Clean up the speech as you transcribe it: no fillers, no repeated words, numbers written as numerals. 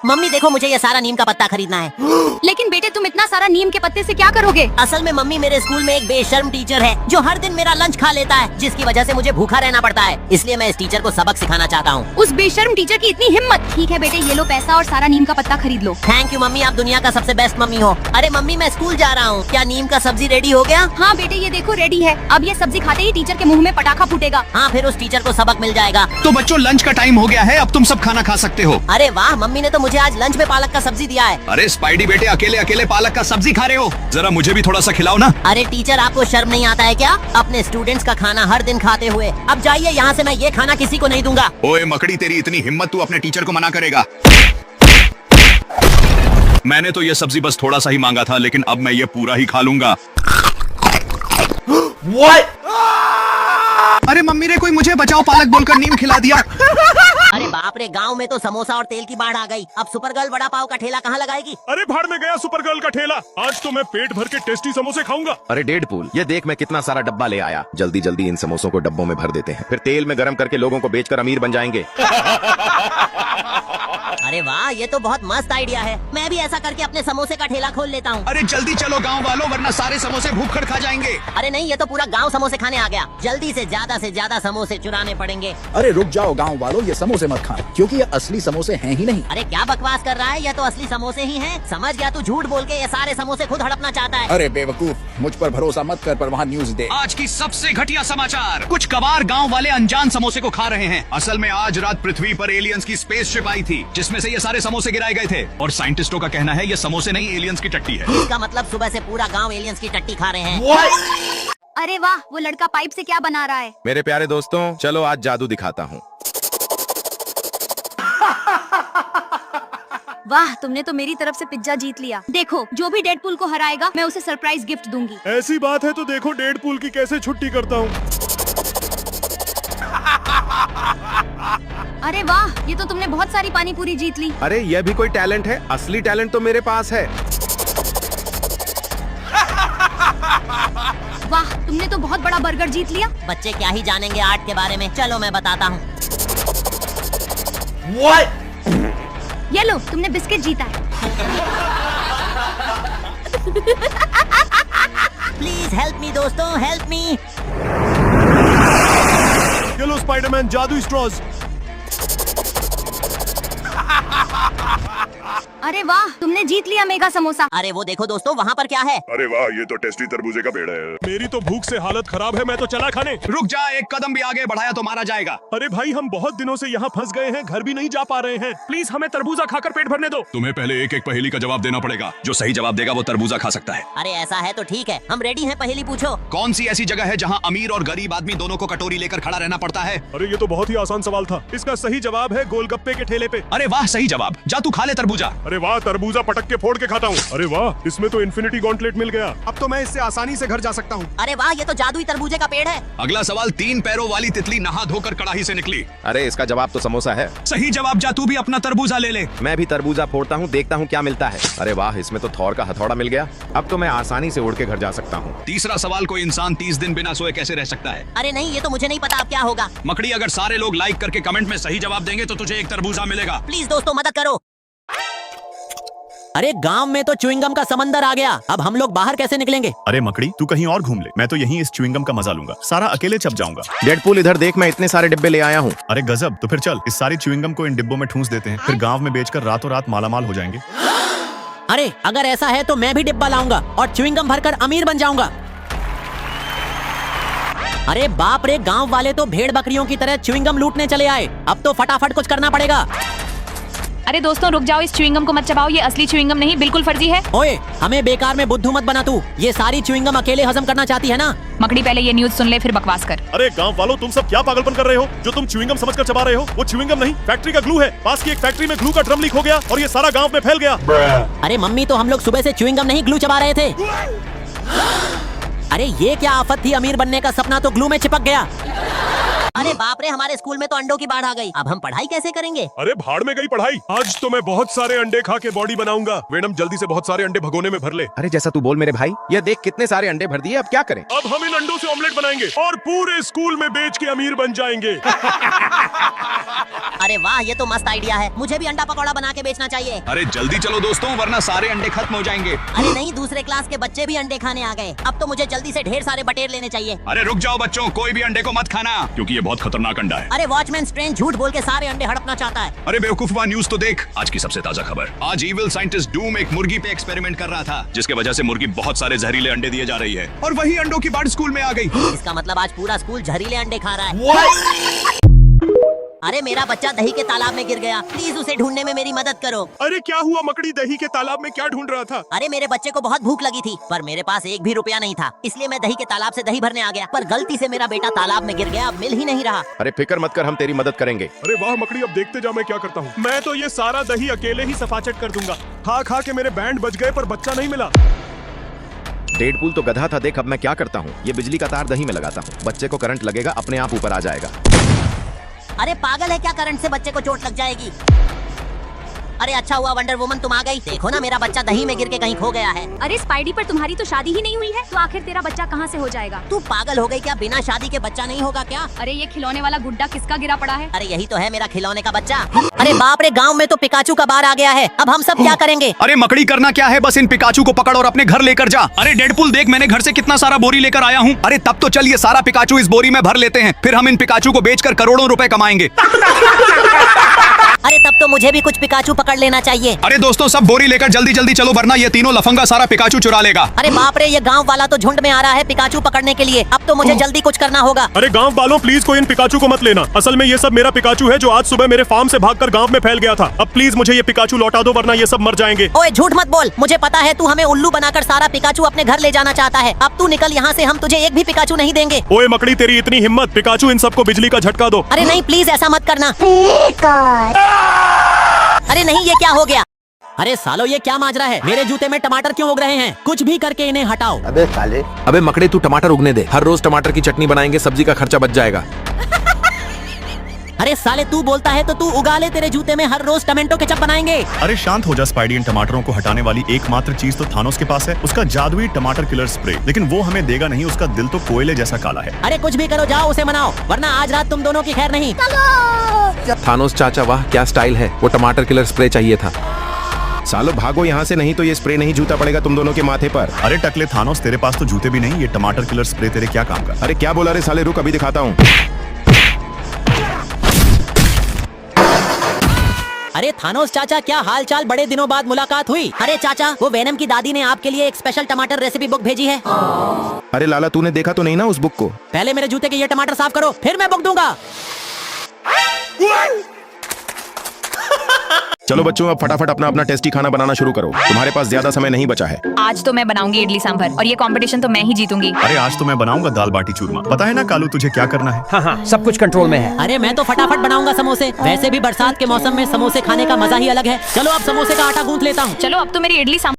Mummy देखो, मुझे ये सारा नीम का पत्ता खरीदना है। लेकिन बेटे तुम इतना सारा नीम के पत्ते से क्या करोगे? असल में मम्मी, मेरे स्कूल में एक बेशर्म टीचर है जो हर दिन मेरा लंच खा लेता है, जिसकी वजह से मुझे भूखा रहना पड़ता है। इसलिए मैं इस टीचर को सबक सिखाना चाहता हूँ। उस बेशर्म टीचर की इतनी हिम्मत। ठीक है बेटे, ये लो पैसा और सारा नीम का पत्ता खरीद लो। थैंक यू मम्मी, आप दुनिया का सबसे बेस्ट मम्मी हो। अरे मम्मी, मैं स्कूल जा रहा हूँ, क्या नीम का सब्जी रेडी हो गया? हाँ बेटे, ये देखो रेडी है। अब ये सब्जी खाते ही टीचर के मुंह में पटाखा फूटेगा। हाँ, फिर उस टीचर को सबक मिल जाएगा। तो बच्चों, लंच का टाइम हो गया है, अब तुम सब खाना खा सकते हो। अरे वाह, मम्मी ने तो मुझे आज लंच में पालक का सब्जी दिया है। अरे स्पाइडी बेटे, अकेले अकेले पालक का सब्जी खा रहे हो, जरा मुझे भी थोड़ा सा खिलाओ ना। अरे टीचर, आपको शर्म नहीं आता है क्या? अपने स्टूडेंट्स का खाना हर दिन खाते हुए। अब जाइए यहाँ से, मैं ये खाना किसी को नहीं दूंगा। ओए मकड़ी, तेरी इतनी हिम्मत, तू अपने टीचर को मना करेगा? मैंने तो ये सब्जी बस थोड़ा सा ही मांगा था, लेकिन अब मैं ये पूरा ही खा लूंगा। What? अरे मम्मी ने कोई मुझे बचाओ पालक बोलकर नीम खिला दिया। अरे बाप रे, गांव में तो समोसा और तेल की बाढ़ आ गई। अब सुपर गर्ल वड़ा पाव का ठेला कहाँ लगाएगी? अरे भाड़ में गया सुपर गर्ल का ठेला। आज तो मैं पेट भर के टेस्टी समोसे खाऊंगा। अरे डेडपूल, ये देख मैं कितना सारा डब्बा ले आया। जल्दी जल्दी इन समोसों को डब्बों में भर देते हैं, फिर तेल में गरम करके लोगों को बेचकर अमीर बन जाएंगे। अरे वाह, ये तो बहुत मस्त आइडिया है। मैं भी ऐसा करके अपने समोसे का ठेला खोल लेता हूँ। अरे जल्दी चलो गांव वालों, वरना सारे समोसे भूख खा जाएंगे। अरे नहीं, ये तो पूरा गांव समोसे खाने आ गया। जल्दी से ज्यादा समोसे चुराने पड़ेंगे। अरे रुक जाओ गांव वालों, ये समोसे मत खाना, क्योंकि ये असली समोसे हैं ही नहीं। अरे क्या बकवास कर रहा है, ये तो असली समोसे ही हैं। समझ गया, तू झूठ बोल के ये सारे समोसे खुद हड़पना चाहता है। अरे बेवकूफ, मुझ पर भरोसा मत कर, पर वहाँ न्यूज दे। आज की सबसे घटिया समाचार, कुछ कबार गांव वाले अनजान समोसे को खा रहे हैं। असल में आज रात पृथ्वी पर एलियंस की स्पेसशिप आई थी, जिसमें से ये सारे समोसे गिराए गए थे। और साइंटिस्टों का कहना है ये समोसे नहीं, एलियंस की टट्टी है। इसका मतलब सुबह से पूरा गांव एलियंस की टट्टी खा रहे हैं। अरे वाह, वो लड़का पाइप से क्या बना रहा है? मेरे प्यारे दोस्तों, चलो आज जादू दिखाता हूँ। वाह, तुमने तो मेरी तरफ से पिज्जा जीत लिया। देखो, जो भी डेडपूल को हराएगा मैं उसे सरप्राइज गिफ्ट दूंगी। ऐसी बात है तो देखो डेडपूल की कैसे छुट्टी करता हूँ। अरे वाह, ये तो तुमने बहुत सारी पानी पूरी जीत ली। अरे यह भी कोई टैलेंट है? असली टैलेंट तो मेरे पास है। वाह, तुमने तो बहुत बड़ा बर्गर जीत लिया। बच्चे क्या ही जानेंगे आर्ट के बारे में, चलो मैं बताता हूँ। What? ये लो, तुमने बिस्किट जीता है। प्लीज हेल्प मी दोस्तों, हेल्प मी। ये लो स्पाइडरमैन, जादुई स्ट्रॉज। अरे वाह, तुमने जीत लिया मेगा समोसा। अरे वो देखो दोस्तों, वहाँ पर क्या है? अरे वाह, ये तो टेस्टी तरबूजे का पेड़ है। मेरी तो भूख से हालत खराब है, मैं तो चला खाने। रुक जा, एक कदम भी आगे बढ़ाया तो मारा जाएगा। अरे भाई, हम बहुत दिनों से यहाँ फंस गए हैं, घर भी नहीं जा पा रहे हैं। प्लीज हमें तरबूजा खाकर पेट भरने दो। तुम्हें पहले एक एक पहेली का जवाब देना पड़ेगा। जो सही जवाब देगा वो तरबूजा खा सकता है। अरे ऐसा है तो ठीक है, हम रेडी हैं, पहेली पूछो। कौन सी ऐसी जगह है जहाँ अमीर और गरीब आदमी दोनों को कटोरी लेकर खड़ा रहना पड़ता है? अरे ये तो बहुत ही आसान सवाल था। इसका सही जवाब है गोलगप्पे के ठेले पे। अरे वाह, सही जवाब। जा तू खा ले तरबूजा। अरे वाह, तरबूजा पटक के फोड़ के खाता हूँ। अरे वाह, इसमें तो इन्फिनिटी गॉन्टलेट मिल गया। अब तो मैं इससे आसानी से घर जा सकता हूँ। अरे वाह, ये तो जादुई तरबूजे का पेड़ है। अगला सवाल, 3 पैरों वाली तितली नहा धोकर कड़ाही से निकली। अरे इसका जवाब तो समोसा है। सही जवाब। जा तू भी अपना तरबूजा ले ले। मैं भी तरबूजा फोड़ता हूँ, देखता हूँ क्या मिलता है। अरे वाह, इसमें तो थॉर का हथौड़ा मिल गया। अब तो मैं आसानी से उड़ के घर जा सकता हूँ। तीसरा सवाल, कोई इंसान 30 दिन बिना सोए कैसे रह सकता है? अरे नहीं, ये तो मुझे नहीं पता अब क्या होगा। मकड़ी, अगर सारे लोग लाइक करके कमेंट में सही जवाब देंगे तो तुझे एक तरबूजा मिलेगा। प्लीज दोस्तों मदद करो। अरे गांव में तो च्युइंगम का समंदर आ गया, अब हम लोग बाहर कैसे निकलेंगे? अरे मकड़ी, तू कहीं और घूम ले, मैं तो यहीं इस च्युइंगम का मजा लूंगा। सारा अकेले चप जाऊंगा। डेडपूल इधर देख, मैं इतने सारे डिब्बे ले आया हूँ। अरे गजब, तो फिर चल इस सारी च्युइंगम को इन डिब्बों में ठूंस देते हैं, फिर गांव में बेचकर रातों रात मालामाल हो जाएंगे। अरे अगर ऐसा है तो मैं भी डिब्बा लाऊंगा और च्युइंगम भरकर अमीर बन जाऊंगा। अरे बाप रे, गांव वाले तो भेड़ बकरियों की तरह च्युइंगम लूटने चले आए। अब तो फटाफट कुछ करना पड़ेगा। अरे दोस्तों रुक जाओ, इस च्युइंगम को मत चबाओ, ये असली च्युइंगम नहीं, बिल्कुल फर्जी है। ओए, हमें बेकार में बुद्धू मत बना तू। ये सारी च्युइंगम अकेले हजम करना चाहती है ना? मकड़ी, पहले ये न्यूज सुन ले फिर बकवास कर। अरे गांव वालों, तुम सब क्या पागलपन कर रहे हो? जो तुम च्युइंगम समझकर चबा रहे हो वो च्युइंगम नहीं, फैक्ट्री का ग्लू है। पास की एक फैक्ट्री में ग्लू का ड्रम लीक हो गया और ये सारा गांव में फैल गया। अरे मम्मी, तो हम लोग सुबह से च्युइंगम नहीं ग्लू चबा रहे थे। अरे ये क्या आफत थी, अमीर बनने का सपना तो ग्लू में चिपक गया। अरे बाप रे, हमारे स्कूल में तो अंडों की बाढ़ आ गई। अब हम पढ़ाई कैसे करेंगे? अरे भाड़ में गई पढ़ाई। आज तो मैं बहुत सारे अंडे खा के बॉडी बनाऊंगा। वेनम जल्दी से बहुत सारे अंडे भगोने में भर ले। अरे जैसा तू बोल मेरे भाई, ये देख कितने सारे अंडे भर दिए, अब क्या करें? अब हम इन अंडों से ऑमलेट बनाएंगे और पूरे स्कूल में बेच के अमीर बन जाएंगे। अरे वाह, ये तो मस्त आइडिया है। मुझे भी अंडा पकौड़ा बना के बेचना चाहिए। अरे जल्दी चलो दोस्तों, वरना सारे अंडे खत्म हो जाएंगे। अरे नहीं, दूसरे क्लास के बच्चे भी अंडे खाने आ गए। अब तो मुझे जल्दी से ढेर सारे बटेर लेने चाहिए। अरे रुक जाओ बच्चों, कोई भी अंडे को मत खाना, क्योंकि ये बहुत खतरनाक अंडा है। अरे वॉचमैन स्ट्रेंज झूठ बोल के सारे अंडे हड़पना चाहता है। अरे बेवकूफा, न्यूज तो देख। आज की सबसे ताजा खबर, आज इविल साइंटिस्ट डूम एक मुर्गी पे एक्सपेरिमेंट कर रहा था, जिसके वजह से मुर्गी बहुत सारे जहरीले अंडे दिए जा रही है, और वही अंडों की बाढ़ स्कूल में आ गई। इसका मतलब आज पूरा स्कूल जहरीले अंडे खा रहा है। अरे मेरा बच्चा दही के तालाब में गिर गया, प्लीज उसे ढूंढने में मेरी मदद करो। अरे क्या हुआ मकड़ी, दही के तालाब में क्या ढूंढ रहा था? अरे मेरे बच्चे को बहुत भूख लगी थी, पर मेरे पास एक भी रुपया नहीं था, इसलिए मैं दही के तालाब से दही भरने आ गया, पर गलती से मेरा बेटा तालाब में गिर गया, अब मिल ही नहीं रहा। अरे फिक्र मत कर, हम तेरी मदद करेंगे। अरे वाह मकड़ी, अब देखते जा मैं क्या करता हूँ। मैं तो ये सारा दही अकेले ही सफाचट कर दूंगा। खा खा के मेरे बैंड बज गए, पर बच्चा नहीं मिला। डेडपूल तो गधा था, देख अब मैं क्या करता हूँ। ये बिजली का तार दही में लगाता हूँ, बच्चे को करंट लगेगा, अपने आप ऊपर आ जाएगा। अरे पागल है क्या, करंट से बच्चे को चोट लग जाएगी। अरे अच्छा हुआ वंडर वुमन तुम आ गई। देखो ना, मेरा बच्चा दही में गिर के कहीं खो गया है। अरे स्पाइडी, पर तुम्हारी तो शादी ही नहीं हुई है, तो आखिर तेरा बच्चा कहाँ से हो जाएगा? तू पागल हो गई क्या, बिना शादी के बच्चा नहीं होगा क्या? अरे ये खिलौने वाला गुड्डा किसका गिरा पड़ा है? अरे यही तो है मेरा खिलौने का बच्चा। अरे बाप रे, गांव में तो पिकाचू का बार आ गया है, अब हम सब क्या करेंगे? अरे मकड़ी, करना क्या है, बस इन पिकाचू को पकड़ और अपने घर लेकर जा। अरे डेडपूल देख, मैंने घर से कितना सारा बोरी लेकर आया हूँ। अरे तब तो चल, ये सारा पिकाचू इस बोरी में भर लेते हैं, फिर हम इन पिकाचू को बेचकर करोड़ों रुपए कमाएंगे। अरे तब तो मुझे भी कुछ पिकाचू पकड़ लेना चाहिए। अरे दोस्तों, सब बोरी लेकर जल्दी जल्दी चलो, वरना ये तीनों लफंगा सारा पिकाचू चुरा लेगा। अरे बाप रे, ये गांव वाला तो झुंड में आ रहा है पिकाचू पकड़ने के लिए, अब तो मुझे जल्दी कुछ करना होगा। अरे गांव वालों, प्लीज कोई इन पिकाचू को मत लेना। असल में ये सब मेरा पिकाचू है, जो आज सुबह मेरे फार्म से भागकर गांव में फैल गया था। अब प्लीज मुझे ये पिकाचू लौटा दो, वरना ये सब मर जाएंगे। ओए झूठ मत बोल, मुझे पता है तू हमें उल्लू बनाकर सारा पिकाचू अपने घर ले जाना चाहता है। अब तू निकल यहाँ से, हम तुझे एक भी पिकाचू नहीं देंगे। ओए मकड़ी, तेरी इतनी हिम्मत, पिकाचू इन सबको बिजली का झटका दो। अरे नहीं, प्लीज ऐसा मत करना। अरे नहीं, ये क्या हो गया? अरे सालो, ये क्या माजरा है? मेरे जूते में टमाटर क्यों उग रहे हैं? कुछ भी करके इन्हें हटाओ। अबे मकड़े, तू टमाटर उगने दे, हर रोज टमाटर की चटनी बनाएंगे, सब्जी का खर्चा बच जाएगा। अरे साले, तू बोलता है तो तू उगा ले, तेरे जूते में हर रोज टमाटो केचप बनाएंगे। अरे शांत हो जा स्पाइडी, इन टमाटरों को हटाने वाली एकमात्र चीज तो थानोस के पास है, उसका जादुई टमाटर किलर स्प्रे। लेकिन वो हमें देगा नहीं, उसका दिल तो कोयले जैसा काला है। अरे कुछ भी करो, जाओ उसे मनाओ, वरना आज रात तुम दोनों की खैर नहीं। थानोस चाचा, वाह क्या स्टाइल है, वो टमाटर किलर स्प्रे चाहिए था। सालो भागो यहाँ से, नहीं तो ये स्प्रे नहीं जूता पड़ेगा तुम दोनों के माथे पर। अरे टकले थानोस, तेरे पास तो जूते भी नहीं, ये टमाटर किलर स्प्रे तेरे क्या काम का? अरे क्या बोला रे साले, रुक अभी दिखाता हूँ। अरे थानोस चाचा, क्या हाल चाल, बड़े दिनों बाद मुलाकात हुई। अरे चाचा, वो वेनम की दादी ने आपके लिए एक स्पेशल टमाटर रेसिपी बुक भेजी है। अरे लाला, तूने देखा तो नहीं ना उस बुक को? पहले मेरे जूते के ये टमाटर साफ करो, फिर मैं बुक दूंगा। चलो बच्चों, अब फटाफट अपना अपना टेस्टी खाना बनाना शुरू करो, तुम्हारे पास ज्यादा समय नहीं बचा है। आज तो मैं बनाऊंगी इडली सांभर, और ये कंपटीशन तो मैं ही जीतूंगी। अरे आज तो मैं बनाऊंगा दाल बाटी चूरमा। पता है ना कालू, तुझे क्या करना है? हाँ, सब कुछ कंट्रोल में है। अरे मैं तो फटाफट बनाऊंगा समोसे, वैसे भी बरसात के मौसम में समोसे खाने का मजा ही अलग है। चलो अब समोसे का आटा गूंथ लेता हूँ। चलो अब तो मेरी इडली सांभर